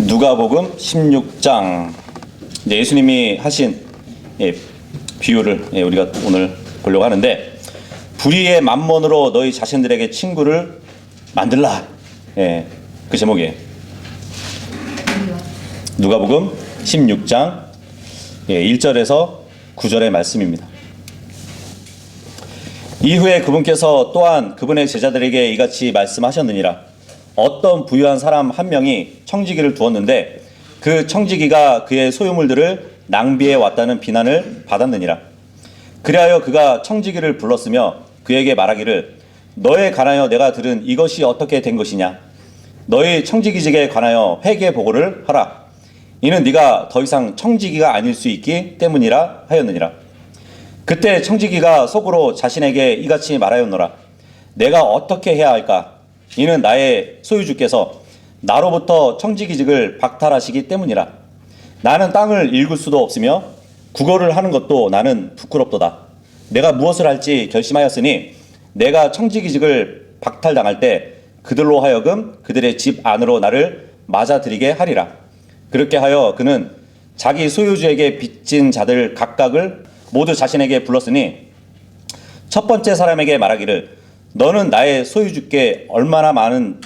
누가복음 16장 이제 예수님이 하신 비유를 우리가 오늘 보려고 하는데, 불의의 만몬으로 너희 자신들에게 친구를 만들라. 그 제목이에요. 누가복음 16장 1절에서 9절의 말씀입니다. 이후에 그분께서 또한 그분의 제자들에게 이같이 말씀하셨느니라. 어떤 부유한 사람 한 명이 청지기를 두었는데 그 청지기가 그의 소유물들을 낭비해 왔다는 비난을 받았느니라. 그리하여 그가 청지기를 불렀으며 그에게 말하기를, 너에 관하여 내가 들은 이것이 어떻게 된 것이냐. 너희 청지기직에 관하여 회개 보고를 하라. 이는 네가 더 이상 청지기가 아닐 수 있기 때문이라 하였느니라. 그때 청지기가 속으로 자신에게 이같이 말하였노라. 내가 어떻게 해야 할까? 이는 나의 소유주께서 나로부터 청지기직을 박탈하시기 때문이라. 나는 땅을 읽을 수도 없으며 국어를 하는 것도 나는 부끄럽도다. 내가 무엇을 할지 결심하였으니 내가 청지기직을 박탈당할 때 그들로 하여금 그들의 집 안으로 나를 맞아들이게 하리라. 그렇게 하여 그는 자기 소유주에게 빚진 자들 각각을 모두 자신에게 불렀으니 첫 번째 사람에게 말하기를, 너는 나의 소유주께 얼마나 많은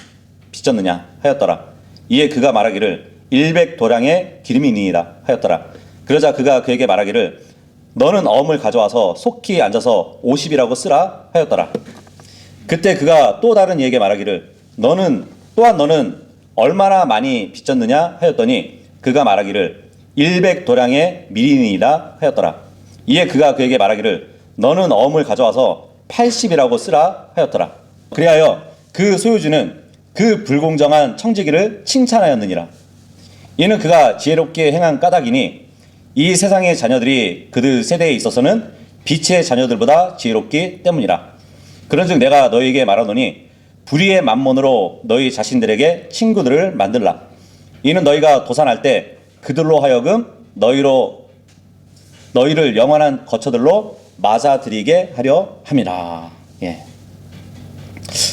빚졌느냐 하였더라. 이에 그가 말하기를 100도량의 기름이니이다 하였더라. 그러자 그가 그에게 말하기를, 너는 엄을 가져와서 속히 앉아서 50이라고 쓰라 하였더라. 그때 그가 또 다른 이에게 말하기를, 너는 얼마나 많이 빚졌느냐 하였더니 그가 말하기를 100도량의 미리니이다 하였더라. 이에 그가 그에게 말하기를, 너는 엄을 가져와서 80이라고 쓰라 하였더라. 그리하여 그 소유주는 그 불공정한 청지기를 칭찬하였느니라. 이는 그가 지혜롭게 행한 까닭이니 이 세상의 자녀들이 그들 세대에 있어서는 빛의 자녀들보다 지혜롭기 때문이라. 그런즉 내가 너희에게 말하노니 불의의 만몬으로 너희 자신들에게 친구들을 만들라. 이는 너희가 도산할 때 그들로 하여금 너희를 영원한 거처들로 맞아들이게 하려 함이라.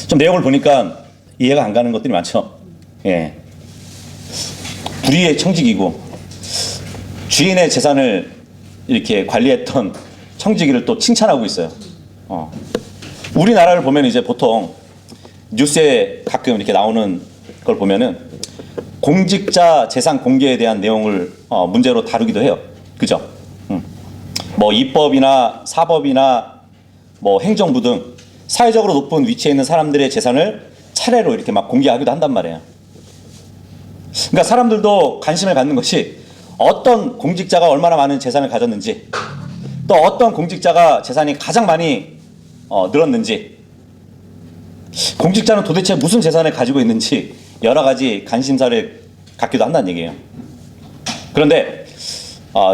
좀 내용을 보니까 이해가 안 가는 것들이 많죠. 불의의 청지기고 주인의 재산을 이렇게 관리했던 청지기를 또 칭찬하고 있어요. 우리나라를 보면 이제 보통 뉴스에 가끔 이렇게 나오는 걸 보면은 공직자 재산 공개에 대한 내용을 문제로 다루기도 해요. 그죠? 뭐 입법이나 사법이나 뭐 행정부 등 사회적으로 높은 위치에 있는 사람들의 재산을 차례로 이렇게 막 공개하기도 한단 말이에요. 그러니까 사람들도 관심을 갖는 것이 어떤 공직자가 얼마나 많은 재산을 가졌는지, 또 어떤 공직자가 재산이 가장 많이 늘었는지, 공직자는 도대체 무슨 재산을 가지고 있는지 여러 가지 관심사를 갖기도 한다는 얘기예요. 그런데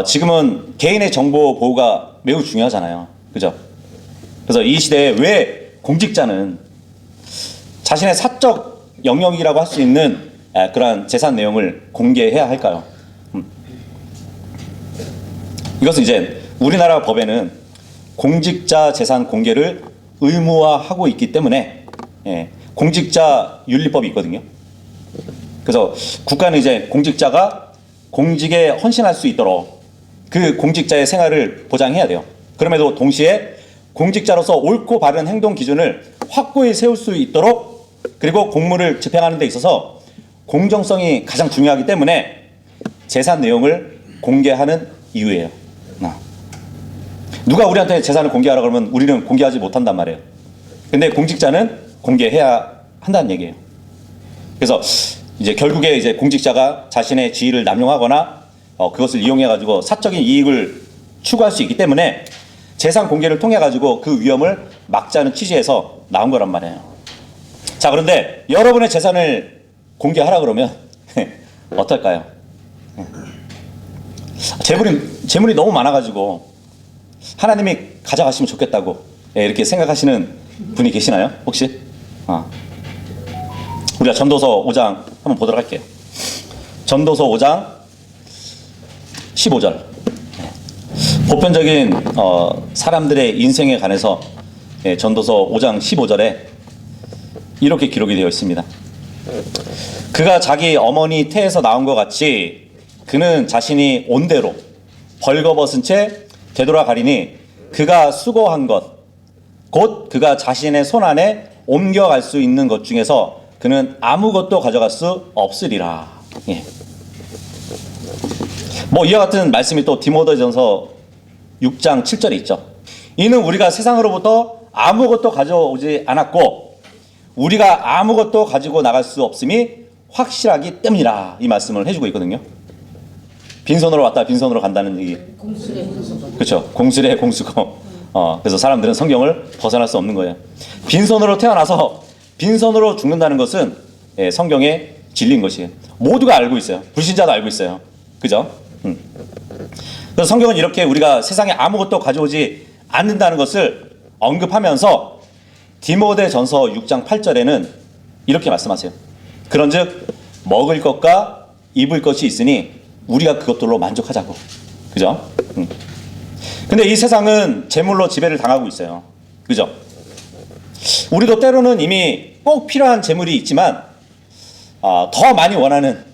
지금은 개인의 정보 보호가 매우 중요하잖아요. 그죠? 그래서 이 시대에 왜 공직자는 자신의 사적 영역이라고 할 수 있는 그러한 재산 내용을 공개해야 할까요? 이것은 이제 우리나라 법에는 공직자 재산 공개를 의무화하고 있기 때문에 공직자 윤리법이 있거든요. 그래서 국가는 이제 공직자가 공직에 헌신할 수 있도록 그 공직자의 생활을 보장해야 돼요. 그럼에도 동시에 공직자로서 옳고 바른 행동 기준을 확고히 세울 수 있도록, 그리고 공무를 집행하는 데 있어서 공정성이 가장 중요하기 때문에 재산 내용을 공개하는 이유예요. 누가 우리한테 재산을 공개하라 그러면 우리는 공개하지 못한단 말이에요. 근데 공직자는 공개해야 한다는 얘기예요. 그래서 이제 결국에 이제 공직자가 자신의 지위를 남용하거나 그것을 이용해 가지고 사적인 이익을 추구할 수 있기 때문에 재산 공개를 통해 가지고 그 위험을 막자는 취지에서 나온 거란 말이에요. 자, 그런데 여러분의 재산을 공개하라 그러면 어떨까요? 재물이 너무 많아 가지고 하나님이 가져가시면 좋겠다고 이렇게 생각하시는 분이 계시나요? 혹시? 우리가 전도서 5장 한번 보도록 할게요. 전도서 5장 15절. 보편적인 사람들의 인생에 관해서 전도서 5장 15절에 이렇게 기록이 되어 있습니다. 그가 자기 어머니 태에서 나온 것 같이 그는 자신이 온 대로 벌거벗은 채 되돌아가리니 그가 수고한 것 곧 그가 자신의 손 안에 옮겨갈 수 있는 것 중에서 그는 아무것도 가져갈 수 없으리라. 예. 뭐 이와 같은 말씀이 또 디모데전서 6장 7절에 있죠. 이는 우리가 세상으로부터 아무것도 가져오지 않았고 우리가 아무것도 가지고 나갈 수 없음이 확실하기 때문이라, 이 말씀을 해주고 있거든요. 빈손으로 왔다 빈손으로 간다는 얘기. 공수래 공수고. 그렇죠. 공수래 공수고. 그래서 사람들은 성경을 벗어날 수 없는 거예요. 빈손으로 태어나서 빈손으로 죽는다는 것은 성경의 진리인 것이에요. 모두가 알고 있어요. 불신자도 알고 있어요. 그죠? 그래서 성경은 이렇게 우리가 세상에 아무것도 가져오지 않는다는 것을 언급하면서 디모데전서 6장 8절에는 이렇게 말씀하세요. 그런즉 먹을 것과 입을 것이 있으니 우리가 그것들로 만족하자고. 그죠? 근데 이 세상은 재물로 지배를 당하고 있어요. 그죠? 우리도 때로는 이미 꼭 필요한 재물이 있지만 더 많이 원하는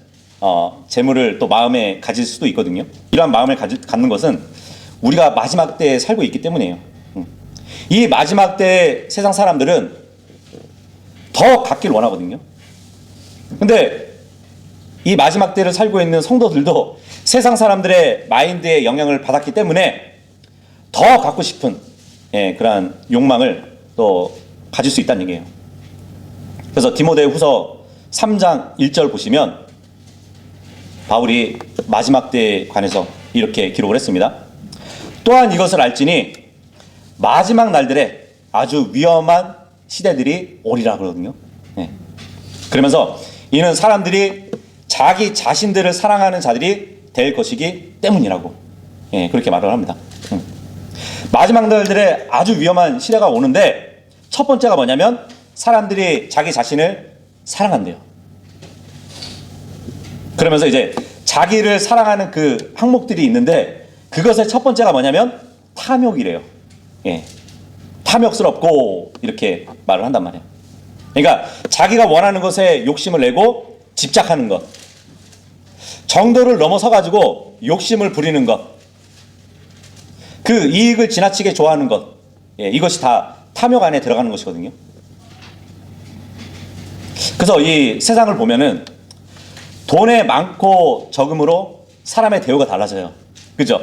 재물을 또 마음에 가질 수도 있거든요. 이러한 마음을 갖는 것은 우리가 마지막 때에 살고 있기 때문이에요. 이 마지막 때 세상 사람들은 더 갖길 원하거든요. 근데 이 마지막 때를 살고 있는 성도들도 세상 사람들의 마인드에 영향을 받았기 때문에 더 갖고 싶은 그러한 욕망을 또 가질 수 있다는 얘기예요. 그래서 디모데후서 3장 1절 보시면 바울이 마지막 때에 관해서 이렇게 기록을 했습니다. 또한 이것을 알지니 마지막 날들에 아주 위험한 시대들이 오리라 그러거든요. 그러면서 이는 사람들이 자기 자신들을 사랑하는 자들이 될 것이기 때문이라고 그렇게 말을 합니다. 마지막 날들에 아주 위험한 시대가 오는데 첫 번째가 뭐냐면 사람들이 자기 자신을 사랑한대요. 그러면서 이제 자기를 사랑하는 그 항목들이 있는데 그것의 첫 번째가 뭐냐면 탐욕이래요. 탐욕스럽고 이렇게 말을 한단 말이에요. 그러니까 자기가 원하는 것에 욕심을 내고 집착하는 것, 정도를 넘어서 가지고 욕심을 부리는 것, 그 이익을 지나치게 좋아하는 것, 이것이 다 탐욕 안에 들어가는 것이거든요. 그래서 이 세상을 보면은 돈의 많고 적음으로 사람의 대우가 달라져요. 그죠?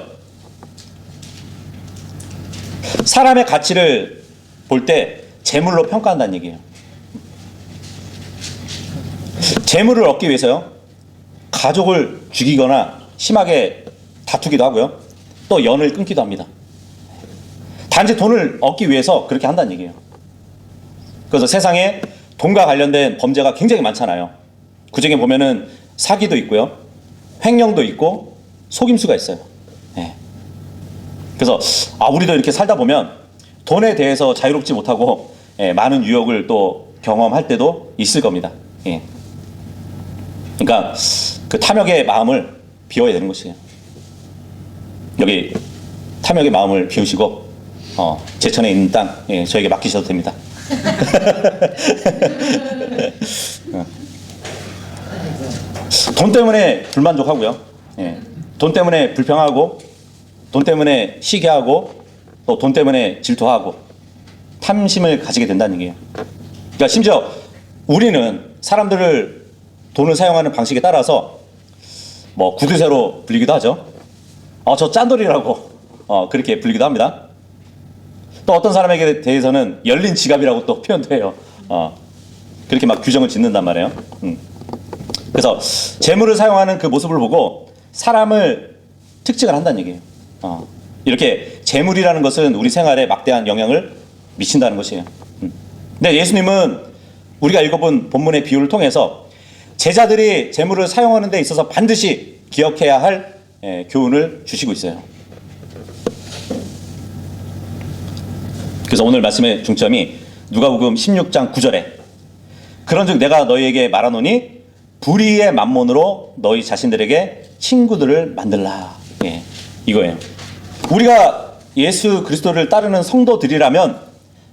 사람의 가치를 볼 때 재물로 평가한다는 얘기예요. 재물을 얻기 위해서요, 가족을 죽이거나 심하게 다투기도 하고요, 또 연을 끊기도 합니다. 단지 돈을 얻기 위해서 그렇게 한다는 얘기예요. 그래서 세상에 돈과 관련된 범죄가 굉장히 많잖아요. 그중에 보면은 사기도 있고요, 횡령도 있고 속임수가 있어요. 그래서 우리도 이렇게 살다 보면 돈에 대해서 자유롭지 못하고 많은 유혹을 또 경험할 때도 있을 겁니다. 그러니까 그 탐욕의 마음을 비워야 되는 것이에요. 여기 탐욕의 마음을 비우시고 제천에 있는 땅 저에게 맡기셔도 됩니다. 돈 때문에 불만족하고요, 돈 때문에 불평하고, 돈 때문에 시기하고, 또 돈 때문에 질투하고 탐심을 가지게 된다는 얘기예요. 그러니까 심지어 우리는 사람들을 돈을 사용하는 방식에 따라서 뭐 구두쇠로 불리기도 하죠. 저 짠돌이라고 그렇게 불리기도 합니다. 또 어떤 사람에게 대해서는 열린 지갑이라고 또 표현도 해요. 그렇게 막 규정을 짓는단 말이에요. 그래서 재물을 사용하는 그 모습을 보고 사람을 특징을 한다는 얘기예요. 이렇게 재물이라는 것은 우리 생활에 막대한 영향을 미친다는 것이에요. 근데 예수님은 우리가 읽어본 본문의 비유를 통해서 제자들이 재물을 사용하는 데 있어서 반드시 기억해야 할 교훈을 주시고 있어요. 그래서 오늘 말씀의 중점이 누가복음 16장 9절에 그런즉 내가 너희에게 말하노니 불의의 만몬으로 너희 자신들에게 친구들을 만들라. 이거예요. 우리가 예수 그리스도를 따르는 성도들이라면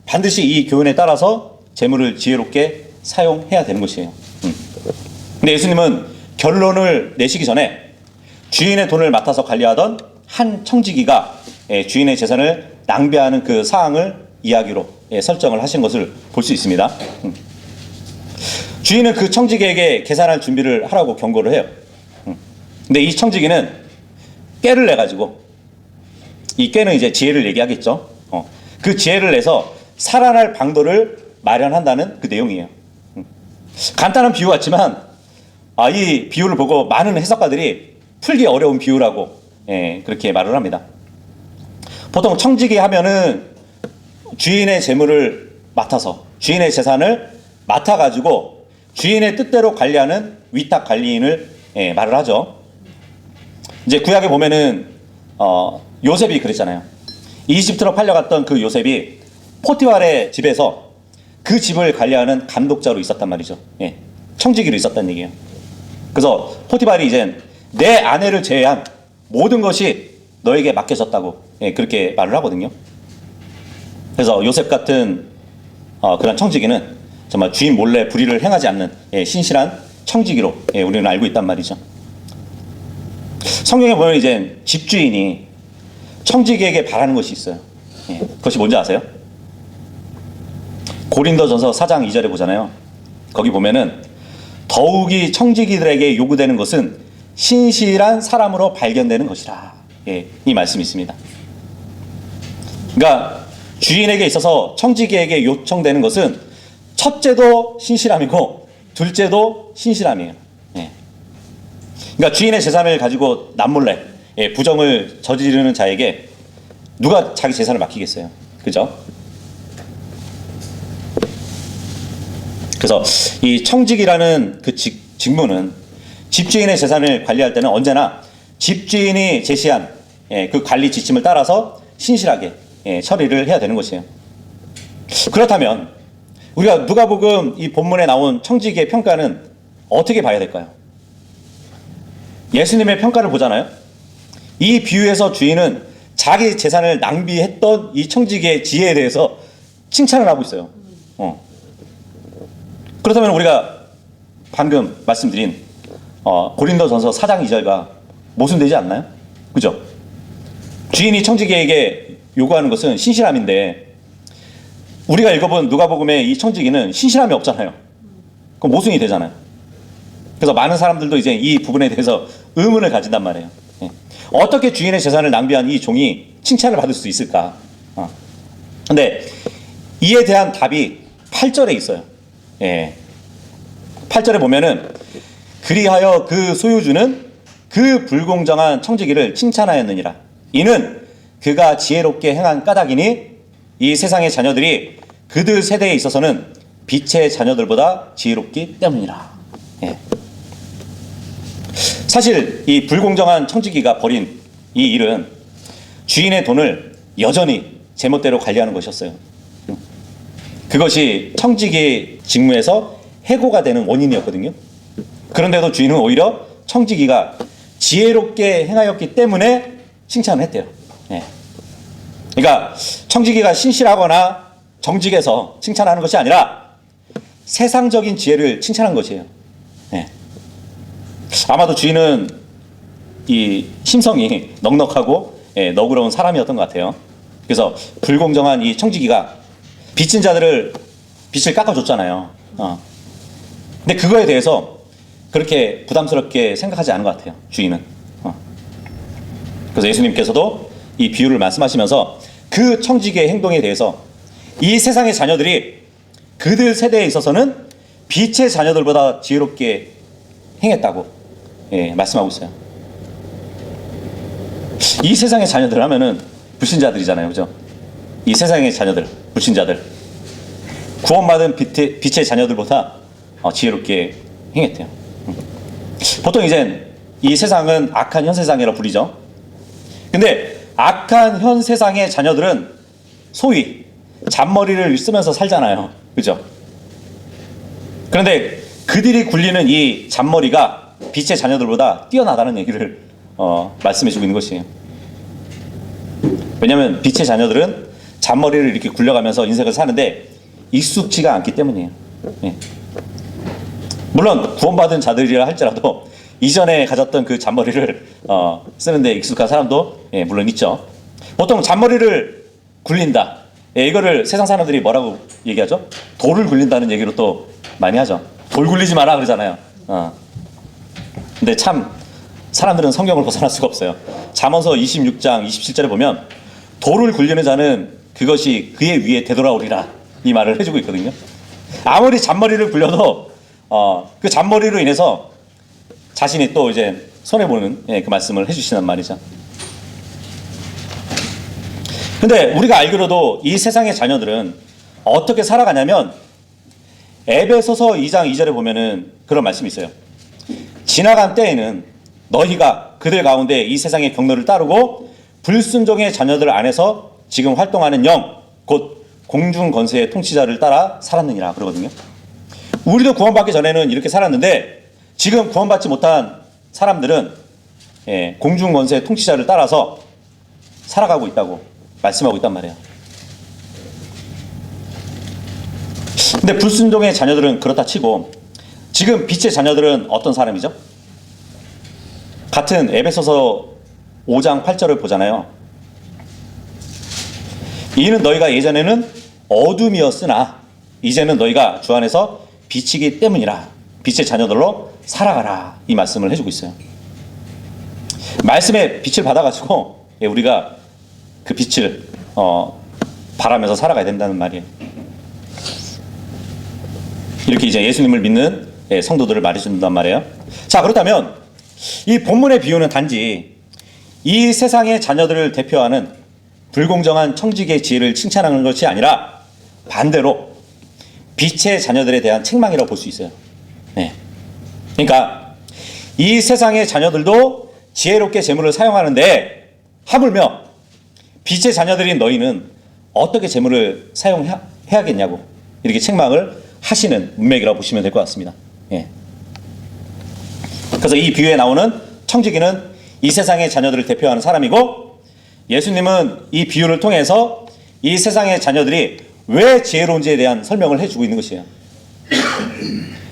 반드시 이 교훈에 따라서 재물을 지혜롭게 사용해야 되는 것이에요. 근데 예수님은 결론을 내시기 전에 주인의 돈을 맡아서 관리하던 한 청지기가 주인의 재산을 낭비하는 그 사항을 이야기로 설정을 하신 것을 볼 수 있습니다. 주인은 그 청지기에게 계산할 준비를 하라고 경고를 해요. 근데 이 청지기는 꾀를 내가지고, 이 꾀는 이제 지혜를 얘기하겠죠. 그 지혜를 내서 살아날 방도를 마련한다는 그 내용이에요. 간단한 비유 같지만 이 비유를 보고 많은 해석가들이 풀기 어려운 비유라고 그렇게 말을 합니다. 보통 청지기 하면은 주인의 재물을 맡아서, 주인의 재산을 맡아가지고 주인의 뜻대로 관리하는 위탁 관리인을 말을 하죠. 이제 구약에 보면은 요셉이 그랬잖아요. 이집트로 팔려갔던 그 요셉이 포티발의 집에서 그 집을 관리하는 감독자로 있었단 말이죠. 청지기로 있었단 얘기예요. 그래서 포티발이 이제 내 아내를 제외한 모든 것이 너에게 맡겨졌다고 그렇게 말을 하거든요. 그래서 요셉 같은 그런 청지기는 정말 주인 몰래 불의를 행하지 않는 신실한 청지기로 우리는 알고 있단 말이죠. 성경에 보면 이제 집주인이 청지기에게 바라는 것이 있어요. 그것이 뭔지 아세요? 고린도전서 4장 2절에 보잖아요. 거기 보면은 더욱이 청지기들에게 요구되는 것은 신실한 사람으로 발견되는 것이라. 이 말씀이 있습니다. 그러니까 주인에게 있어서 청지기에게 요청되는 것은 첫째도 신실함이고 둘째도 신실함이에요. 그러니까 주인의 재산을 가지고 남몰래 부정을 저지르는 자에게 누가 자기 재산을 맡기겠어요? 그죠? 그래서 이 청직이라는 그 직무는 집주인의 재산을 관리할 때는 언제나 집주인이 제시한 그 관리 지침을 따라서 신실하게 처리를 해야 되는 것이에요. 그렇다면 우리가 누가복음 이 본문에 나온 청지기의 평가는 어떻게 봐야 될까요? 예수님의 평가를 보잖아요. 이 비유에서 주인은 자기 재산을 낭비했던 이 청지기의 지혜에 대해서 칭찬을 하고 있어요. 그렇다면 우리가 방금 말씀드린 고린도전서 4장 2절과 모순되지 않나요? 그죠? 주인이 청지기에게 요구하는 것은 신실함인데 우리가 읽어본 누가복음의 이 청지기는 신실함이 없잖아요. 그럼 모순이 되잖아요. 그래서 많은 사람들도 이제 이 부분에 대해서 의문을 가진단 말이에요. 어떻게 주인의 재산을 낭비한 이 종이 칭찬을 받을 수 있을까? 근데 이에 대한 답이 8절에 있어요. 8절에 보면은 그리하여 그 소유주는 그 불공정한 청지기를 칭찬하였느니라. 이는 그가 지혜롭게 행한 까닭이니 이 세상의 자녀들이 그들 세대에 있어서는 빛의 자녀들보다 지혜롭기 때문이라. 사실 이 불공정한 청지기가 벌인 이 일은 주인의 돈을 여전히 제멋대로 관리하는 것이었어요. 그것이 청지기 직무에서 해고가 되는 원인이었거든요. 그런데도 주인은 오히려 청지기가 지혜롭게 행하였기 때문에 칭찬을 했대요. 그러니까 청지기가 신실하거나 정직해서 칭찬하는 것이 아니라 세상적인 지혜를 칭찬한 것이에요. 아마도 주인은 이 심성이 넉넉하고 너그러운 사람이었던 것 같아요. 그래서 불공정한 이 청지기가 빚진 자들을 빚을 깎아줬잖아요. 근데 그거에 대해서 그렇게 부담스럽게 생각하지 않은 것 같아요. 주인은. 그래서 예수님께서도 이 비유를 말씀하시면서 그 청지기의 행동에 대해서 이 세상의 자녀들이 그들 세대에 있어서는 빛의 자녀들보다 지혜롭게 행했다고 말씀하고 있어요. 이 세상의 자녀들 하면은 불신자들이잖아요. 그죠? 이 세상의 자녀들, 불신자들. 구원받은 빛의 자녀들보다 지혜롭게 행했대요. 보통 이제 이 세상은 악한 현 세상이라 불리죠. 근데 악한 현 세상의 자녀들은 소위 잔머리를 쓰면서 살잖아요. 그죠? 그런데 그들이 굴리는 이 잔머리가 빛의 자녀들보다 뛰어나다는 얘기를 말씀해주고 있는 것이에요. 왜냐하면 빛의 자녀들은 잔머리를 이렇게 굴려가면서 인생을 사는데 익숙지가 않기 때문이에요. 물론 구원받은 자들이라 할지라도 이전에 가졌던 그 잔머리를 쓰는데 익숙한 사람도 물론 있죠. 보통 잔머리를 굴린다. 이거를 세상 사람들이 뭐라고 얘기하죠? 돌을 굴린다는 얘기로 또 많이 하죠. 돌 굴리지 마라 그러잖아요. 근데 참 사람들은 성경을 벗어날 수가 없어요. 잠언서 26장 27절에 보면 돌을 굴리는 자는 그것이 그의 위에 되돌아오리라 이 말을 해주고 있거든요. 아무리 잔머리를 굴려도 그 잔머리로 인해서 자신이 또 이제 손해보는 그 말씀을 해주시는 말이죠. 근데 우리가 알기로도 이 세상의 자녀들은 어떻게 살아가냐면 에베소서 2장 2절에 보면은 그런 말씀이 있어요. 지나간 때에는 너희가 그들 가운데 이 세상의 경로를 따르고 불순종의 자녀들 안에서 지금 활동하는 영, 곧 공중 권세의 통치자를 따라 살았느니라 그러거든요. 우리도 구원받기 전에는 이렇게 살았는데 지금 구원받지 못한 사람들은 공중 권세의 통치자를 따라서 살아가고 있다고 말씀하고 있단 말이에요. 근데 불순종의 자녀들은 그렇다 치고 지금 빛의 자녀들은 어떤 사람이죠? 같은 에베소서 5장 8절을 보잖아요. 이는 너희가 예전에는 어둠이었으나 이제는 너희가 주 안에서 빛이기 때문이라 빛의 자녀들로 살아가라 이 말씀을 해주고 있어요. 말씀의 빛을 받아가지고 우리가 그 빛을 바라면서 살아가야 된다는 말이에요. 이렇게 이제 예수님을 믿는 성도들을 말해준단 말이에요. 자, 그렇다면 이 본문의 비유는 단지 이 세상의 자녀들을 대표하는 불공정한 청지기의 지혜를 칭찬하는 것이 아니라 반대로 빛의 자녀들에 대한 책망이라고 볼 수 있어요. 그러니까 이 세상의 자녀들도 지혜롭게 재물을 사용하는데 하물며 빛의 자녀들인 너희는 어떻게 재물을 사용해야겠냐고 이렇게 책망을 하시는 문맥이라고 보시면 될 것 같습니다. 그래서 이 비유에 나오는 청지기는 이 세상의 자녀들을 대표하는 사람이고 예수님은 이 비유를 통해서 이 세상의 자녀들이 왜 지혜로운지에 대한 설명을 해주고 있는 것이에요.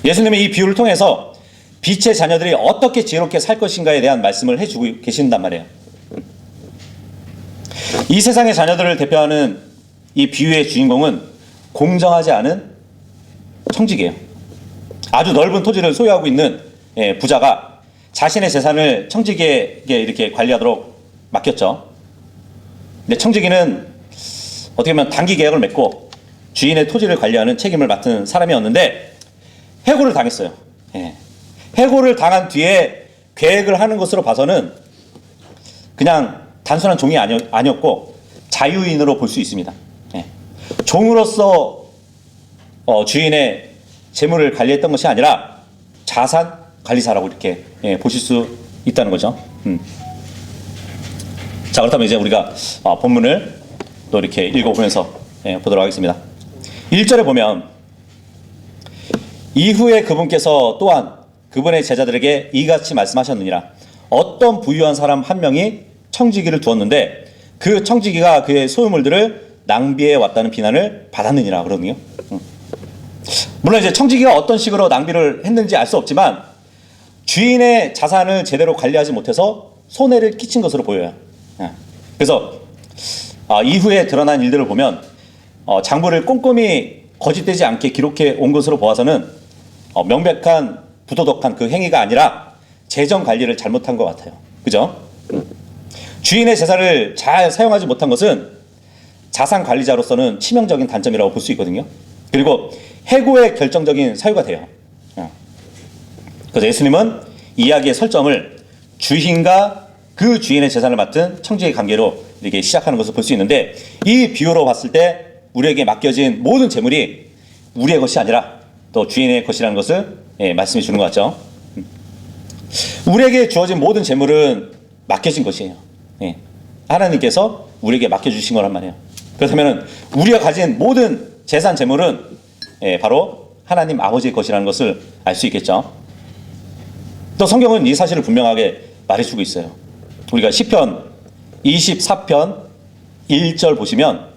예수님은 이 비유를 통해서 빛의 자녀들이 어떻게 지혜롭게 살 것인가에 대한 말씀을 해주고 계신단 말이에요. 이 세상의 자녀들을 대표하는 이 비유의 주인공은 공정하지 않은 청지기예요. 아주 넓은 토지를 소유하고 있는 부자가 자신의 재산을 청지기에게 이렇게 관리하도록 맡겼죠. 근데 청지기는 어떻게 보면 단기 계약을 맺고 주인의 토지를 관리하는 책임을 맡은 사람이었는데 해고를 당했어요. 해고를 당한 뒤에 계획을 하는 것으로 봐서는 그냥 단순한 종이 아니었고 자유인으로 볼 수 있습니다. 종으로서 주인의 재물을 관리했던 것이 아니라 자산 관리사라고 이렇게 보실 수 있다는 거죠. 자, 그렇다면 이제 우리가 본문을 또 이렇게 읽어보면서 보도록 하겠습니다. 1절에 보면 이후에 그분께서 또한 그분의 제자들에게 이같이 말씀하셨느니라. 어떤 부유한 사람 한 명이 청지기를 두었는데 그 청지기가 그의 소유물들을 낭비해 왔다는 비난을 받았느니라 그러거든요. 물론 이제 청지기가 어떤 식으로 낭비를 했는지 알 수 없지만 주인의 자산을 제대로 관리하지 못해서 손해를 끼친 것으로 보여요. 그래서 이후에 드러난 일들을 보면 장부를 꼼꼼히 거짓되지 않게 기록해 온 것으로 보아서는 명백한 부도덕한 그 행위가 아니라 재정 관리를 잘못한 것 같아요. 그죠? 주인의 재산을 잘 사용하지 못한 것은 자산 관리자로서는 치명적인 단점이라고 볼 수 있거든요. 그리고 해고의 결정적인 사유가 돼요. 그래서 예수님은 이야기의 설정을 주인과 그 주인의 재산을 맡은 청지의 관계로 이렇게 시작하는 것을 볼 수 있는데 이 비유로 봤을 때 우리에게 맡겨진 모든 재물이 우리의 것이 아니라 또 주인의 것이라는 것을 말씀해 주는 것 같죠. 우리에게 주어진 모든 재물은 맡겨진 것이에요. 하나님께서 우리에게 맡겨주신 거란 말이에요. 그렇다면 우리가 가진 모든 재산 재물은 바로 하나님 아버지의 것이라는 것을 알 수 있겠죠. 또 성경은 이 사실을 분명하게 말해주고 있어요. 우리가 시편 24편 1절 보시면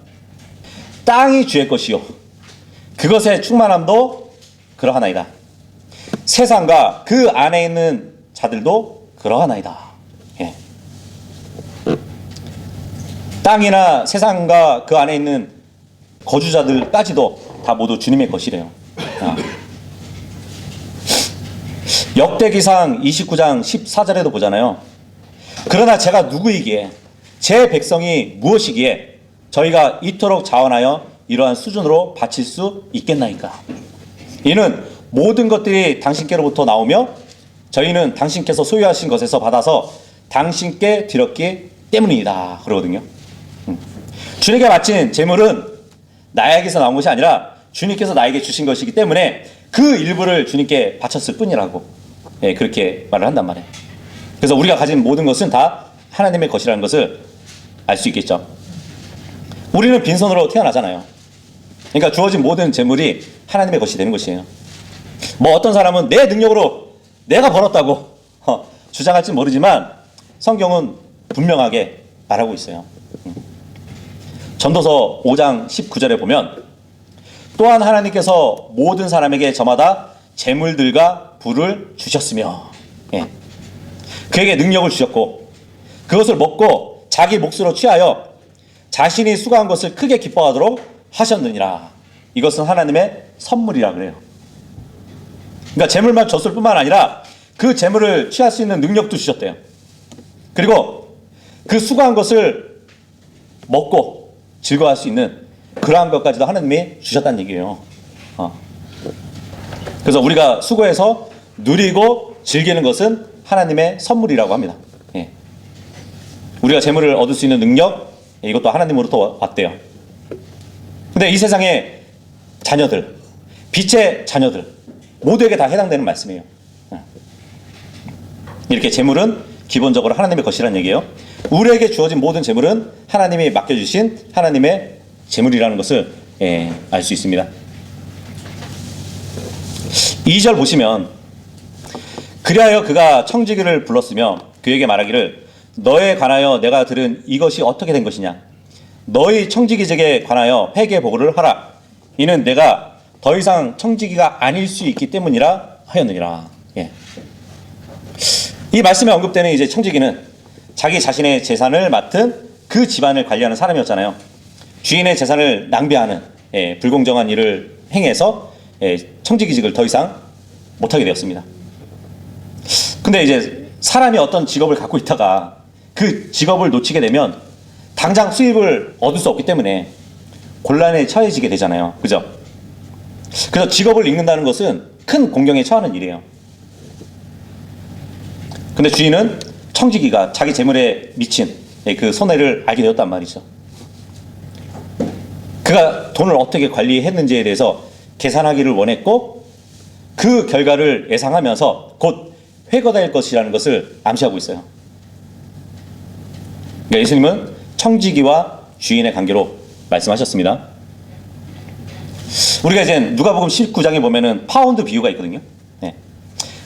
땅이 주의 것이요 그것의 충만함도 그러하나이다. 세상과 그 안에 있는 자들도 그러하나이다. 예. 땅이나 세상과 그 안에 있는 거주자들까지도 다 모두 주님의 것이래요. 역대기상 29장 14절에도 보잖아요. 그러나 제가 누구이기에 제 백성이 무엇이기에 저희가 이토록 자원하여 이러한 수준으로 바칠 수 있겠나이까. 이는 모든 것들이 당신께로부터 나오며 저희는 당신께서 소유하신 것에서 받아서 당신께 드렸기 때문이다. 그러거든요. 주님께 바친 재물은 나에게서 나온 것이 아니라 주님께서 나에게 주신 것이기 때문에 그 일부를 주님께 바쳤을 뿐이라고, 예, 그렇게 말을 한단 말이에요. 그래서 우리가 가진 모든 것은 다 하나님의 것이라는 것을 알 수 있겠죠. 우리는 빈손으로 태어나잖아요. 그러니까 주어진 모든 재물이 하나님의 것이 되는 것이에요. 뭐 어떤 사람은 내 능력으로 내가 벌었다고 주장할지 모르지만 성경은 분명하게 말하고 있어요. 전도서 5장 19절에 보면 또한 하나님께서 모든 사람에게 저마다 재물들과 부를 주셨으며, 예, 그에게 능력을 주셨고 그것을 먹고 자기 몫으로 취하여 자신이 수고한 것을 크게 기뻐하도록 하셨느니라. 이것은 하나님의 선물이라 그래요. 그러니까 재물만 줬을 뿐만 아니라 그 재물을 취할 수 있는 능력도 주셨대요. 그리고 그 수고한 것을 먹고 즐거워할 수 있는 그러한 것까지도 하나님이 주셨다는 얘기예요. 그래서 우리가 수고해서 누리고 즐기는 것은 하나님의 선물이라고 합니다. 예. 우리가 재물을 얻을 수 있는 능력, 이것도 하나님으로부터 왔대요. 근데 이 세상의 자녀들, 빛의 자녀들 모두에게 다 해당되는 말씀이에요. 이렇게 재물은 기본적으로 하나님의 것이라는 얘기예요. 우리에게 주어진 모든 재물은 하나님이 맡겨주신 하나님의 재물이라는 것을, 예, 알 수 있습니다. 2절 보시면 그리하여 그가 청지기를 불렀으며 그에게 말하기를 너에 관하여 내가 들은 이것이 어떻게 된 것이냐. 너희 청지기직에 관하여 회개 보고를 하라. 이는 내가 더 이상 청지기가 아닐 수 있기 때문이라 하였느니라. 예. 이 말씀에 언급되는 이제 청지기는 자기 자신의 재산을 맡은 그 집안을 관리하는 사람이었잖아요. 주인의 재산을 낭비하는, 예, 불공정한 일을 행해서, 예, 청지기직을 더 이상 못하게 되었습니다. 근데 이제 사람이 어떤 직업을 갖고 있다가 그 직업을 놓치게 되면 당장 수입을 얻을 수 없기 때문에 곤란에 처해지게 되잖아요. 그죠? 그래서 직업을 잃는다는 것은 큰 공경에 처하는 일이에요. 근데 주인은 청지기가 자기 재물에 미친 그 손해를 알게 되었단 말이죠. 그가 돈을 어떻게 관리했는지에 대해서 계산하기를 원했고 그 결과를 예상하면서 곧 회거될 것이라는 것을 암시하고 있어요. 그러니까 예수님은 청지기와 주인의 관계로 말씀하셨습니다. 우리가 이제 누가복음 19장에 보면은 파운드 비유가 있거든요. 네.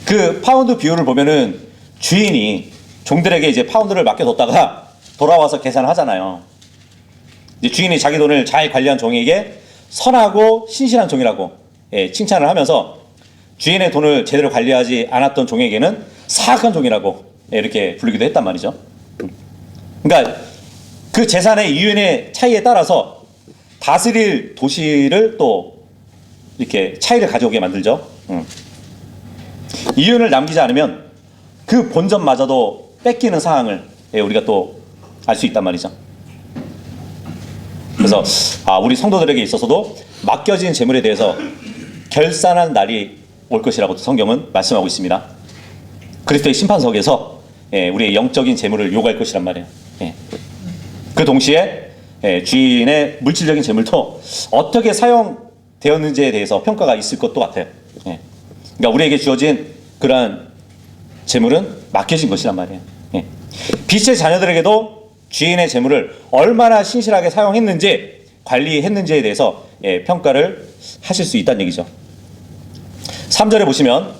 그 파운드 비유를 보면은 주인이 종들에게 이제 파운드를 맡겨뒀다가 돌아와서 계산을 하잖아요. 이제 주인이 자기 돈을 잘 관리한 종에게 선하고 신실한 종이라고, 예, 칭찬을 하면서 주인의 돈을 제대로 관리하지 않았던 종에게는 사악한 종이라고, 예, 이렇게 부르기도 했단 말이죠. 그러니까 그 재산의 이윤의 차이에 따라서 다스릴 도시를 또 이렇게 차이를 가져오게 만들죠. 이윤을 남기지 않으면 그 본전마저도 뺏기는 상황을, 예, 우리가 또 알 수 있단 말이죠. 그래서 우리 성도들에게 있어서도 맡겨진 재물에 대해서 결산한 날이 올 것이라고 성경은 말씀하고 있습니다. 그리스도의 심판석에서, 예, 우리의 영적인 재물을 요구할 것이란 말이에요. 예. 그 동시에, 예, 주인의 물질적인 재물도 어떻게 사용되었는지에 대해서 평가가 있을 것도 같아요. 예. 그러니까 우리에게 주어진 그러한 재물은 맡겨진 것이란 말이에요. 예. 빛의 자녀들에게도 주인의 재물을 얼마나 신실하게 사용했는지, 관리했는지에 대해서, 예, 평가를 하실 수 있다는 얘기죠. 3절에 보시면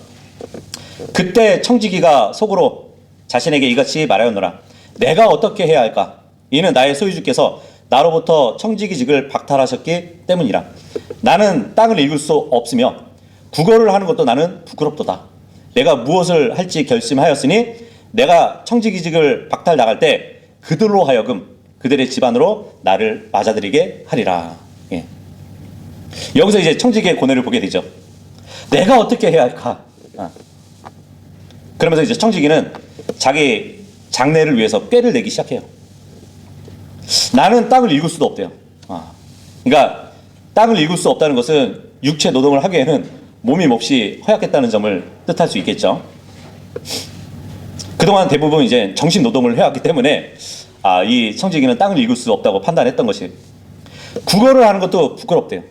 그때 청지기가 속으로 자신에게 이같이 말하였노라. 내가 어떻게 해야 할까? 이는 나의 소유주께서 나로부터 청지기직을 박탈하셨기 때문이라. 나는 땅을 읽을 수 없으며 국어를 하는 것도 나는 부끄럽도다. 내가 무엇을 할지 결심하였으니 내가 청지기직을 박탈 나갈 때 그들로 하여금 그들의 집안으로 나를 맞아들이게 하리라. 예. 여기서 이제 청지기의 고뇌를 보게 되죠. 내가 어떻게 해야 할까? 그러면서 이제 청지기는 자기 장래를 위해서 꾀를 내기 시작해요. 나는 땅을 읽을 수도 없대요. 그러니까 땅을 읽을 수 없다는 것은 육체 노동을 하기에는 몸이 몹시 허약했다는 점을 뜻할 수 있겠죠. 그동안 대부분 이제 정신 노동을 해왔기 때문에 이 청지기는 땅을 읽을 수 없다고 판단했던 것이, 국어를 하는 것도 부끄럽대요.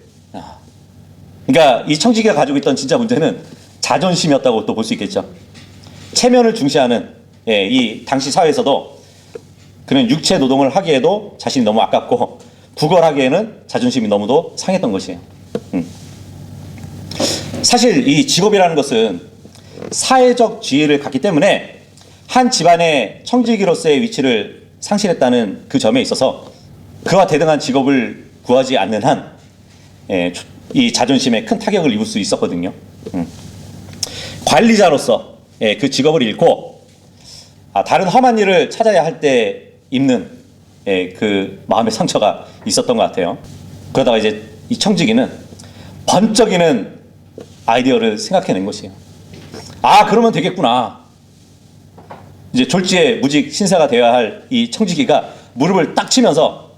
그러니까 이 청지기가 가지고 있던 진짜 문제는 자존심이었다고 또 볼 수 있겠죠. 체면을 중시하는 이 당시 사회에서도 그는 육체 노동을 하기에도 자신이 너무 아깝고 국어를 하기에는 자존심이 너무도 상했던 것이에요. 사실 이 직업이라는 것은 사회적 지위를 갖기 때문에 한 집안의 청지기로서의 위치를 상실했다는 그 점에 있어서 그와 대등한 직업을 구하지 않는 한 이 자존심에 큰 타격을 입을 수 있었거든요. 관리자로서 그 직업을 잃고 다른 험한 일을 찾아야 할 때 입는 그 마음의 상처가 있었던 것 같아요. 그러다가 이제 이 청지기는 번쩍이는 아이디어를 생각해낸 것이에요. 그러면 되겠구나. 이제 졸지에 무직 신사가 되어야 할 이 청지기가 무릎을 딱 치면서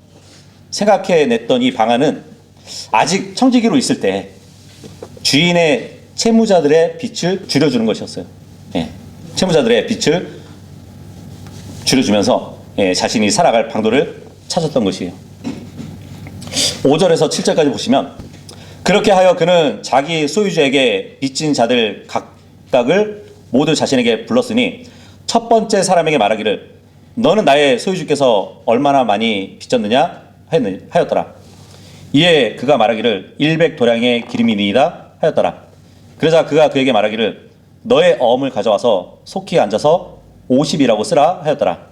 생각해냈던 이 방안은 아직 청지기로 있을 때 주인의 채무자들의 빚을 줄여주는 것이었어요. 채무자들의 빚을 줄여주면서 자신이 살아갈 방도를 찾았던 것이에요. 5절에서 7절까지 보시면, 그렇게 하여 그는 자기 소유주에게 빚진 자들 각각을 모두 자신에게 불렀으니 첫 번째 사람에게 말하기를 너는 나의 소유주께서 얼마나 많이 빚졌느냐 하였더라. 이에 그가 말하기를 100도량의 기름이니이다 하였더라. 그러자 그가 그에게 말하기를 너의 어음을 가져와서 속히 앉아서 50이라고 쓰라 하였더라.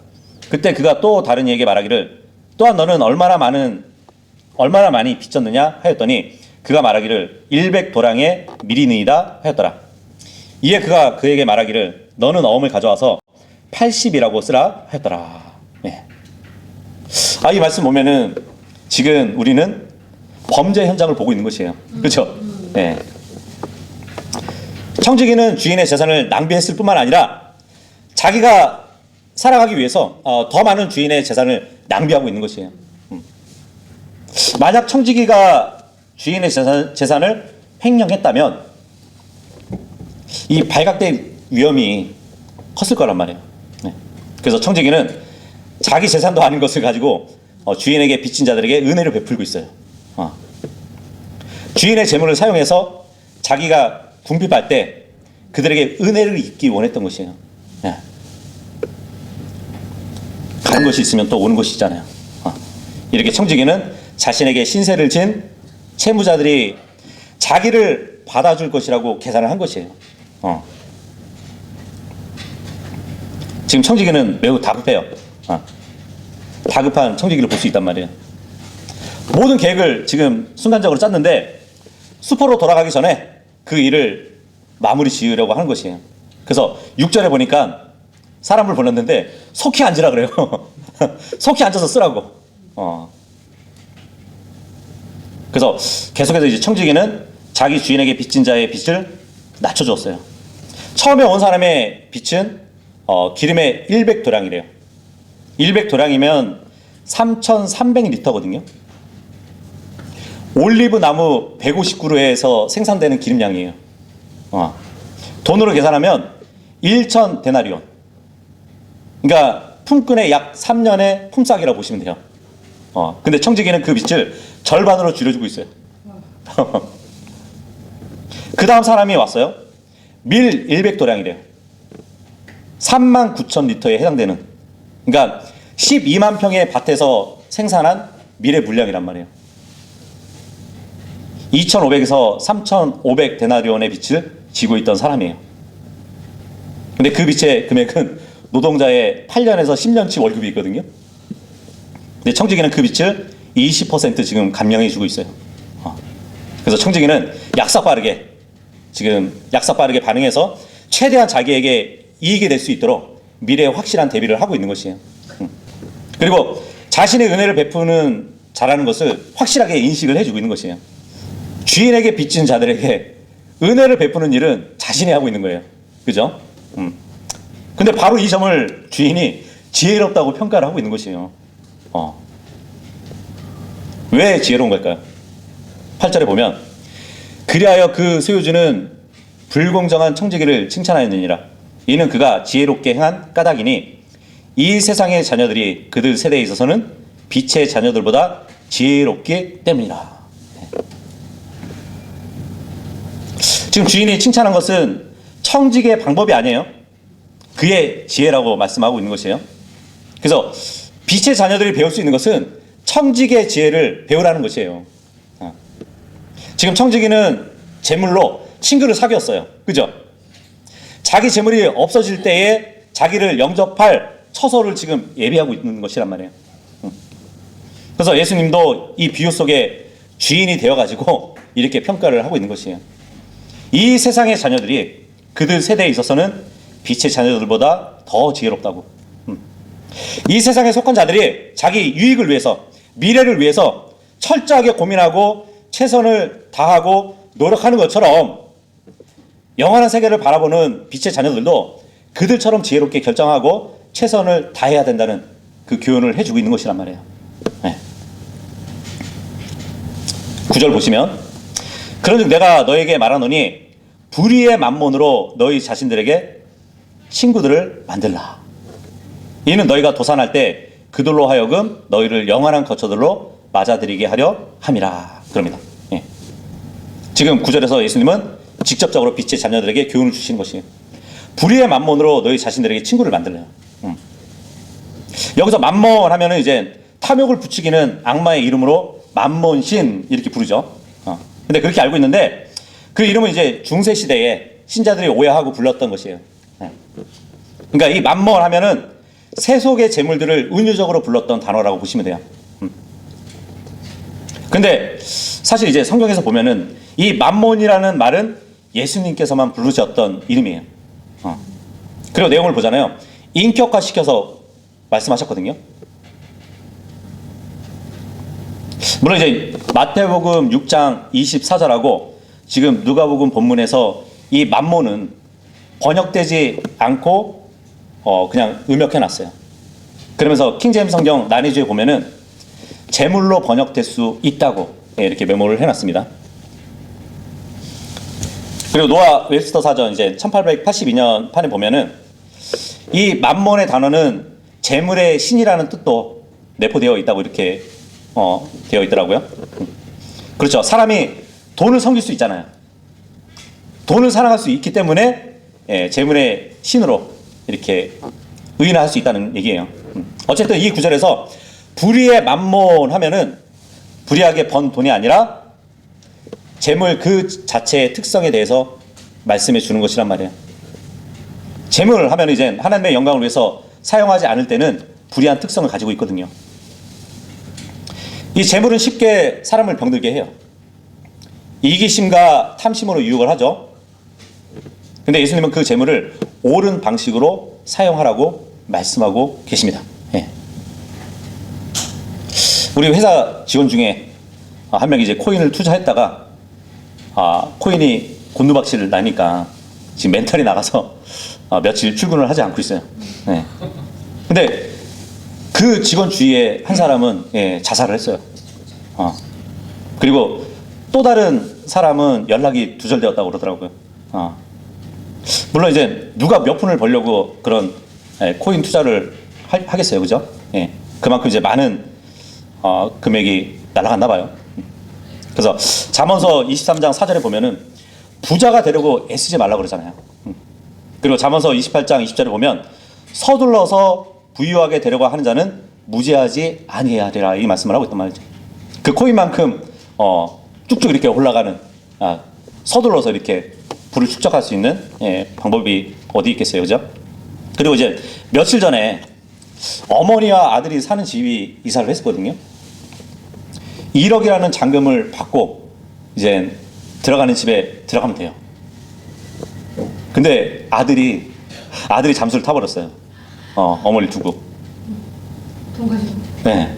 그때 그가 또 다른 이에게 말하기를 또한 너는 얼마나 많이 빚졌느냐 하였더니 그가 말하기를 100도량의 밀이니이다 하였더라. 이에 그가 그에게 말하기를 너는 어음을 가져와서 80이라고 쓰라 하였더라. 이 말씀 보면은 지금 우리는 범죄 현장을 보고 있는 것이에요. 그렇죠? 청지기는 주인의 재산을 낭비했을 뿐만 아니라 자기가 살아가기 위해서 더 많은 주인의 재산을 낭비하고 있는 것이에요. 만약 청지기가 주인의 재산을 횡령했다면 이 발각될 위험이 컸을 거란 말이에요. 그래서 청지기는 자기 재산도 아닌 것을 가지고 주인에게 빚진 자들에게 은혜를 베풀고 있어요. 주인의 재물을 사용해서 자기가 궁핍할 때 그들에게 은혜를 입기 원했던 것이에요. 가는 것이 있으면 또 오는 것이 있잖아요. 이렇게 청지기는 자신에게 신세를 진 채무자들이 자기를 받아줄 것이라고 계산을 한 것이에요. 지금 청지기는 매우 다급해요. 다급한 청지기를 볼 수 있단 말이에요. 모든 계획을 지금 순간적으로 짰는데 수포로 돌아가기 전에 그 일을 마무리 지으려고 하는 것이에요. 그래서 6절에 보니까 사람을 불렀는데 속히 앉으라 그래요. 속히 앉아서 쓰라고. 그래서 계속해서 이제 청지기는 자기 주인에게 빚진 자의 빚을 낮춰줬어요. 처음에 온 사람의 빚은 기름의 100도량이래요. 100도량이면 3,300리터거든요. 올리브 나무 150그루에서 생산되는 기름량이에요. 돈으로 계산하면 1천 데나리온. 그러니까 품꾼의 약 3년의 품삯이라고 보시면 돼요. 근데 청지기는 그 빚을 절반으로 줄여주고 있어요. 그 다음 사람이 왔어요. 밀 100도량이래요. 39,000리터에 해당되는, 그러니까 12만 평의 밭에서 생산한 밀의 물량이란 말이에요. 2,500에서 3,500 데나리온의 빚을 지고 있던 사람이에요. 근데 그 빚의 금액은 노동자의 8년에서 10년치 월급이 있거든요. 근데 청지기는 그 빚을 20% 지금 감량해 주고 있어요. 그래서 청지기는 약삭빠르게 반응해서 최대한 자기에게 이익이 될 수 있도록 미래에 확실한 대비를 하고 있는 것이에요. 그리고 자신의 은혜를 베푸는 자라는 것을 확실하게 인식을 해주고 있는 것이에요. 주인에게 빚진 자들에게 은혜를 베푸는 일은 자신이 하고 있는 거예요. 그죠? 근데 바로 이 점을 주인이 지혜롭다고 평가를 하고 있는 것이에요. 왜 지혜로운 걸까요? 8절에 보면 그리하여 그 소유주는 불공정한 청지기를 칭찬하였느니라. 이는 그가 지혜롭게 행한 까닭이니 이 세상의 자녀들이 그들 세대에 있어서는 빛의 자녀들보다 지혜롭기 때문이라. 지금 주인이 칭찬한 것은 청지기의 방법이 아니에요. 그의 지혜라고 말씀하고 있는 것이에요. 그래서 빛의 자녀들이 배울 수 있는 것은 청지기의 지혜를 배우라는 것이에요. 지금 청지기는 재물로 친구를 사귀었어요. 그죠? 자기 재물이 없어질 때에 자기를 영접할 처소를 지금 예비하고 있는 것이란 말이에요. 그래서 예수님도 이 비유 속에 주인이 되어가지고 이렇게 평가를 하고 있는 것이에요. 이 세상의 자녀들이 그들 세대에 있어서는 빛의 자녀들보다 더 지혜롭다고. 이 세상에 속한 자들이 자기 유익을 위해서, 미래를 위해서 철저하게 고민하고 최선을 다하고 노력하는 것처럼 영원한 세계를 바라보는 빛의 자녀들도 그들처럼 지혜롭게 결정하고 최선을 다해야 된다는 그 교훈을 해주고 있는 것이란 말이에요. 네. 9절 보시면 그런즉 내가 너에게 말하노니 불의의 만몬으로 너희 자신들에게 친구들을 만들라. 이는 너희가 도산할 때 그들로 하여금 너희를 영원한 거처들로 맞아들이게 하려 함이라. 그럽니다. 예. 지금 9절에서 예수님은 직접적으로 빛의 자녀들에게 교훈을 주시는 것이에요. 불의의 만몬으로 너희 자신들에게 친구를 만들래요. 여기서 만몬 하면은 이제 탐욕을 부추기는 악마의 이름으로 만몬신 이렇게 부르죠. 근데 그렇게 알고 있는데 그 이름은 이제 중세 시대에 신자들이 오해하고 불렀던 것이에요. 그러니까 이 만몬 하면은 세속의 재물들을 은유적으로 불렀던 단어라고 보시면 돼요. 근데 사실 이제 성경에서 보면은 이 만몬이라는 말은 예수님께서만 부르셨던 이름이에요. 그리고 내용을 보잖아요. 인격화시켜서 말씀하셨거든요. 물론 이제 마태복음 6장 24절하고 지금 누가복음 본문에서 이 만몬은 번역되지 않고 그냥 음역해놨어요. 그러면서 킹제임스 성경 난이주에 보면은 재물로 번역될 수 있다고 이렇게 메모를 해놨습니다. 그리고 노아 웹스터 사전 이제 1882년 판에 보면은 이 만몬의 단어는 재물의 신이라는 뜻도 내포되어 있다고 이렇게 되어 있더라고요. 그렇죠. 사람이 돈을 섬길 수 있잖아요. 돈을 사랑할 수 있기 때문에 재물의 신으로 이렇게 의인화할 수 있다는 얘기예요. 어쨌든 이 구절에서 불의의 만몬 하면은 불의하게 번 돈이 아니라 재물 그 자체의 특성에 대해서 말씀해 주는 것이란 말이에요. 재물 하면 이제 하나님의 영광을 위해서 사용하지 않을 때는 불의한 특성을 가지고 있거든요. 이 재물은 쉽게 사람을 병들게 해요. 이기심과 탐심으로 유혹을 하죠. 근데 예수님은 그 재물을 옳은 방식으로 사용하라고 말씀하고 계십니다. 예. 우리 회사 직원 중에 한 명이 이제 코인을 투자했다가 코인이 곤두박질 나니까 지금 멘탈이 나가서 며칠 출근을 하지 않고 있어요. 예. 근데 그 직원 주위에 한 사람은 자살을 했어요. 그리고 또 다른 사람은 연락이 두절되었다고 그러더라고요. 물론 이제 누가 몇 푼을 벌려고 그런 코인 투자를 하겠어요, 그죠? 예. 그만큼 이제 많은 금액이 날아갔나 봐요. 그래서 잠언서 23장 4절에 보면은 부자가 되려고 애쓰지 말라고 그러잖아요. 그리고 잠언서 28장 20절에 보면 서둘러서 부유하게 되려고 하는 자는 무지하지 아니해야 되라 이 말씀을 하고 있단 말이죠. 그 코인만큼 쭉쭉 이렇게 올라가는 서둘러서 이렇게 부를 축적할 수 있는 방법이 어디 있겠어요, 그죠? 그리고 이제 며칠 전에 어머니와 아들이 사는 집이 이사를 했었거든요. 1억이라는 잔금을 받고 이제 들어가는 집에 들어가면 돼요. 근데 아들이 잠수를 타버렸어요. 어머니를 두고. 동가시고. 네.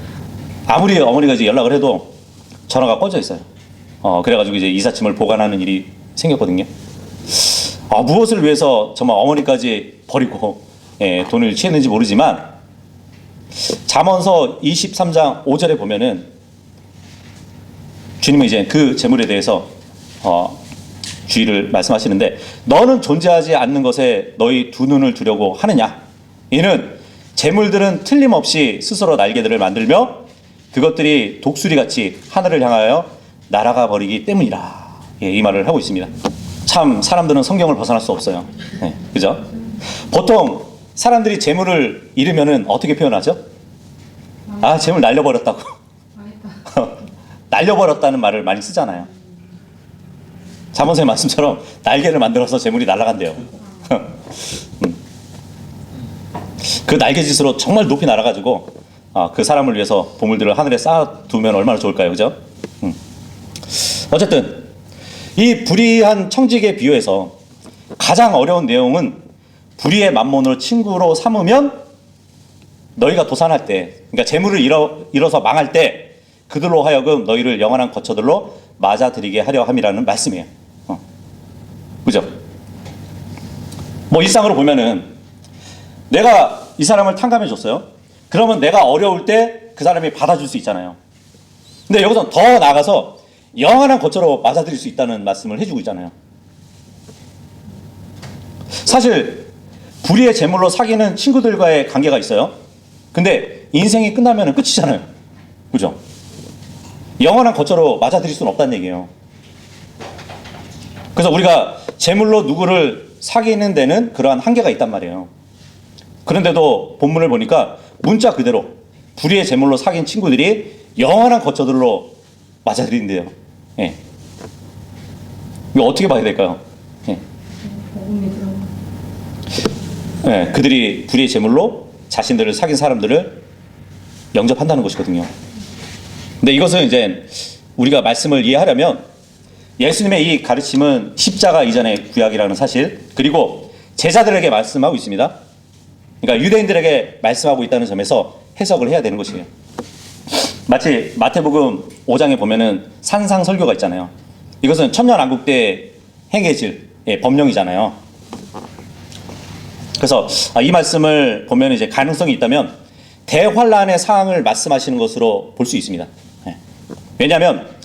아무리 어머니가 이제 연락을 해도 전화가 꺼져 있어요. 그래가지고 이제 이삿짐을 보관하는 일이 생겼거든요. 무엇을 위해서 정말 어머니까지 버리고 돈을 취했는지 모르지만 잠언서 23장 5절에 보면은 주님은 이제 그 재물에 대해서 주의를 말씀하시는데, 너는 존재하지 않는 것에 너희 두 눈을 두려고 하느냐? 이는 재물들은 틀림없이 스스로 날개들을 만들며 그것들이 독수리같이 하늘을 향하여 날아가 버리기 때문이라. 이 말을 하고 있습니다. 참 사람들은 성경을 벗어날 수 없어요. 그죠? 보통 사람들이 재물을 잃으면은 어떻게 표현하죠? 재물 날려버렸다고. 날려버렸다는 말을 많이 쓰잖아요. 잠언서의 말씀처럼 날개를 만들어서 재물이 날아간대요. 그 날개짓으로 정말 높이 날아가지고 그 사람을 위해서 보물들을 하늘에 쌓아두면 얼마나 좋을까요? 그죠? 어쨌든 이 불의한 청지기에 비유해서 가장 어려운 내용은 불의의 만몬을 친구로 삼으면 너희가 도산할 때, 그러니까 재물을 잃어서 망할 때 그들로 하여금 너희를 영원한 거처들로 맞아들이게 하려 함이라는 말씀이에요. 그죠? 뭐 일상으로 보면은 내가 이 사람을 탕감해 줬어요. 그러면 내가 어려울 때 그 사람이 받아줄 수 있잖아요. 근데 여기서 더 나아가서 영원한 거처로 맞아들일 수 있다는 말씀을 해주고 있잖아요. 사실 불의의 재물로 사귀는 친구들과의 관계가 있어요. 근데 인생이 끝나면 끝이잖아요. 그죠? 영원한 거처로 맞아들일 수는 없다는 얘기예요. 그래서 우리가 재물로 누구를 사귀는 데는 그러한 한계가 있단 말이에요. 그런데도 본문을 보니까 문자 그대로 불의의 재물로 사귄 친구들이 영원한 거처들로 맞아들인대요. 이거 어떻게 봐야 될까요? 그들이 불의의 재물로 자신들을 사귄 사람들을 영접한다는 것이거든요. 근데 이것은 이제 우리가 말씀을 이해하려면 예수님의 이 가르침은 십자가 이전의 구약이라는 사실, 그리고 제자들에게 말씀하고 있습니다. 그러니까 유대인들에게 말씀하고 있다는 점에서 해석을 해야 되는 것이에요. 마치 마태복음 5장에 보면은 산상 설교가 있잖아요. 이것은 천년왕국 때 행해질 법령이잖아요. 그래서 이 말씀을 보면 이제 가능성이 있다면 대환란의 상황을 말씀하시는 것으로 볼 수 있습니다. 왜냐하면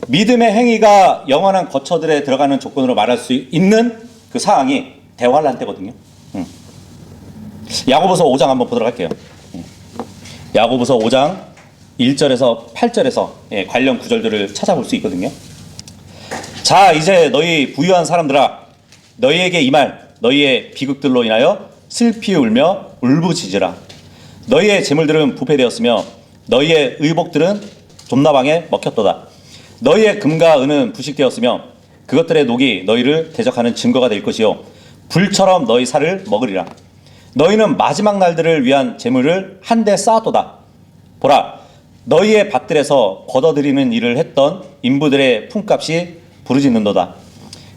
믿음의 행위가 영원한 거처들에 들어가는 조건으로 말할 수 있는 그 상황이 대환란 때거든요. 야고보서 5장 한번 보도록 할게요. 야고보서 5장 1절에서 8절에서 관련 구절들을 찾아볼 수 있거든요. 자, 이제 너희 부유한 사람들아, 너희에게 이 말, 너희의 비극들로 인하여 슬피 울며 울부짖으라. 너희의 재물들은 부패되었으며 너희의 의복들은 좀나방에 먹혔도다. 너희의 금과 은은 부식되었으며 그것들의 녹이 너희를 대적하는 증거가 될 것이요 불처럼 너희 살을 먹으리라. 너희는 마지막 날들을 위한 재물을 한데 쌓았도다. 보라, 너희의 밭들에서 걷어들이는 일을 했던 인부들의 품값이 부르짖는도다.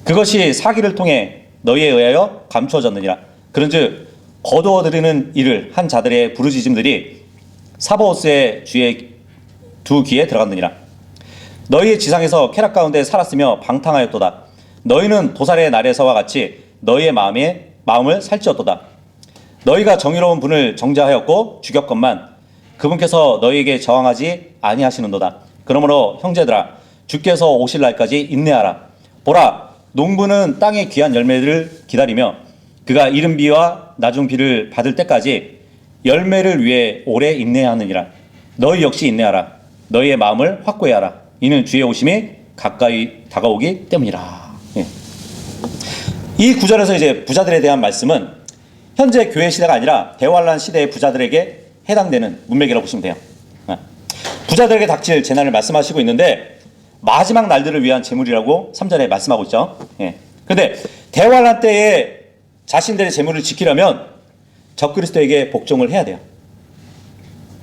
그것이 사기를 통해 너희에 의하여 감추어졌느니라. 그런즉 거두어들이는 일을 한 자들의 부르짖음들이 사바오스의 주의 두 귀에 들어갔느니라. 너희의 지상에서 쾌락 가운데 살았으며 방탕하였도다. 너희는 도살의 날에서와 같이 너희의 마음을 살찌었도다. 너희가 정의로운 분을 정죄하였고 죽였건만 그분께서 너희에게 저항하지 아니하시는도다. 그러므로 형제들아, 주께서 오실 날까지 인내하라. 보라, 농부는 땅의 귀한 열매를 기다리며 그가 이른 비와 낮은 비를 받을 때까지 열매를 위해 오래 인내하느니라. 너희 역시 인내하라. 너희의 마음을 확고히 하라. 이는 주의 오심이 가까이 다가오기 때문이라. 이 구절에서 이제 부자들에 대한 말씀은 현재 교회 시대가 아니라 대환란 시대의 부자들에게 해당되는 문맥이라고 보시면 돼요. 부자들에게 닥칠 재난을 말씀하시고 있는데 마지막 날들을 위한 재물이라고 3절에 말씀하고 있죠. 그런데 대환란 때에 자신들의 재물을 지키려면 적그리스도에게 복종을 해야 돼요.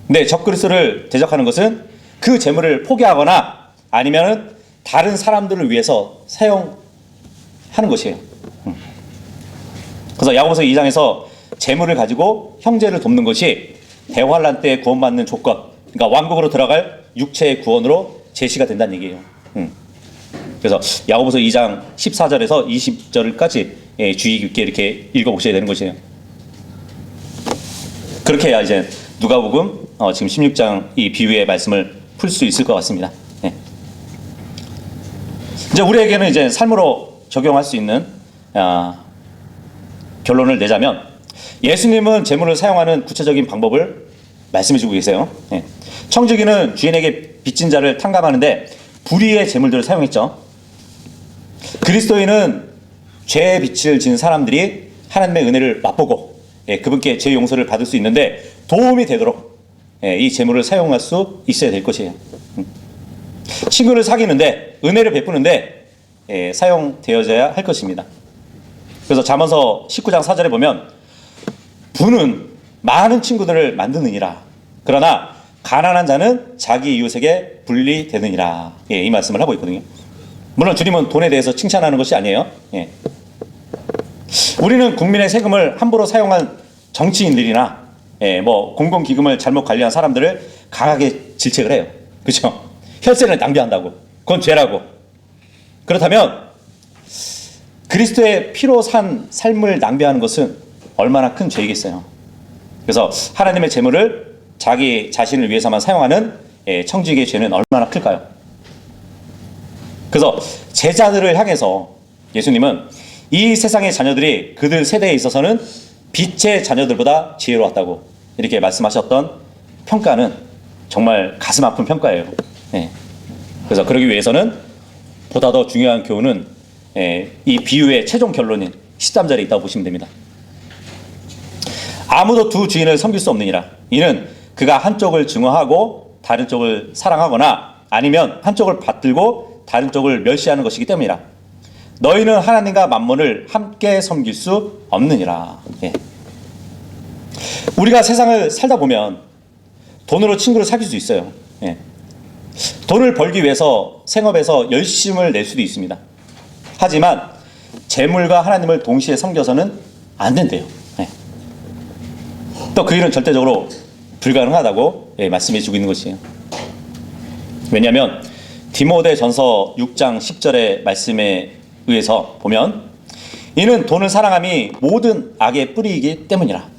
근데 적그리스도를 대적하는 것은 그 재물을 포기하거나 아니면 다른 사람들을 위해서 사용하는 것이에요. 그래서 야고보서 2장에서 재물을 가지고 형제를 돕는 것이 대환란 때 구원받는 조건, 그러니까 왕국으로 들어갈 육체의 구원으로 제시가 된다는 얘기예요. 그래서 야고보서 2장 14절에서 20절까지 주의 깊게 이렇게 읽어보셔야 되는 것이에요. 그렇게 해야 이제 누가복음 지금 16장 이 비유의 말씀을 풀 수 있을 것 같습니다. 예. 이제 우리에게는 이제 삶으로 적용할 수 있는 결론을 내자면, 예수님은 재물을 사용하는 구체적인 방법을 말씀해주고 계세요. 예. 청지기는 주인에게 빚진 자를 탕감하는데 불의의 재물들을 사용했죠. 그리스도인은 죄의 빚을 진 사람들이 하나님의 은혜를 맛보고 그분께 죄 용서를 받을 수 있는데 도움이 되도록 이 재물을 사용할 수 있어야 될 것이에요. 친구를 사귀는데, 은혜를 베푸는데 사용되어져야 할 것입니다. 그래서 잠언서 19장 4절에 보면 부는 많은 친구들을 만드느니라, 그러나 가난한 자는 자기 이웃에게 분리되느니라. 이 말씀을 하고 있거든요. 물론 주님은 돈에 대해서 칭찬하는 것이 아니에요. 우리는 국민의 세금을 함부로 사용한 정치인들이나 뭐 공공기금을 잘못 관리한 사람들을 강하게 질책을 해요. 그렇죠? 혈세를 낭비한다고. 그건 죄라고. 그렇다면 그리스도의 피로 산 삶을 낭비하는 것은 얼마나 큰 죄이겠어요. 그래서 하나님의 재물을 자기 자신을 위해서만 사용하는 청지기의 죄는 얼마나 클까요? 그래서 제자들을 향해서 예수님은 이 세상의 자녀들이 그들 세대에 있어서는 빛의 자녀들보다 지혜로웠다고 이렇게 말씀하셨던 평가는 정말 가슴 아픈 평가예요. 그래서 그러기 위해서는 보다 더 중요한 교훈은 이 비유의 최종 결론인 13절에 있다고 보시면 됩니다. 아무도 두 주인을 섬길 수 없느니라. 이는 그가 한쪽을 증오하고 다른 쪽을 사랑하거나 아니면 한쪽을 받들고 다른 쪽을 멸시하는 것이기 때문이라. 너희는 하나님과 만몬을 함께 섬길 수 없느니라. 우리가 세상을 살다 보면 돈으로 친구를 사귈 수 있어요. 돈을 벌기 위해서 생업에서 열심을 낼 수도 있습니다. 하지만 재물과 하나님을 동시에 섬겨서는 안 된대요. 또 그 일은 절대적으로 불가능하다고 말씀해 주고 있는 것이에요. 왜냐하면 디모데전서 6장 10절의 말씀에 의해서 보면, 이는 돈을 사랑함이 모든 악의 뿌리이기 때문이라.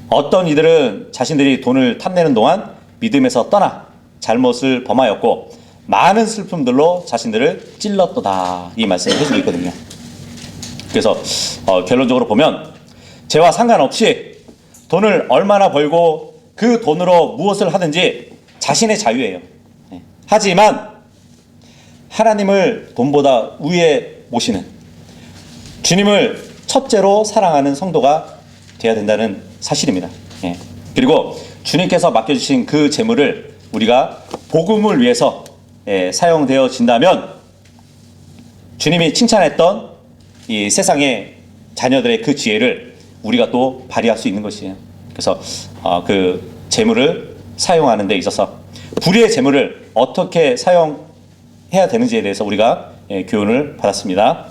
어떤 이들은 자신들이 돈을 탐내는 동안 믿음에서 떠나 잘못을 범하였고 많은 슬픔들로 자신들을 찔렀도다. 이 말씀을 해주고 있거든요. 그래서 결론적으로 보면 죄와 상관없이 돈을 얼마나 벌고 그 돈으로 무엇을 하든지 자신의 자유예요. 하지만 하나님을 돈보다 위에 모시는, 주님을 첫째로 사랑하는 성도가 되어야 된다는 사실입니다. 그리고 주님께서 맡겨주신 그 재물을 우리가 복음을 위해서 사용되어진다면 주님이 칭찬했던 이 세상의 자녀들의 그 지혜를 우리가 또 발휘할 수 있는 것이에요. 그래서 그 재물을 사용하는 데 있어서 불의의 재물을 어떻게 사용해야 되는지에 대해서 우리가 교훈을 받았습니다.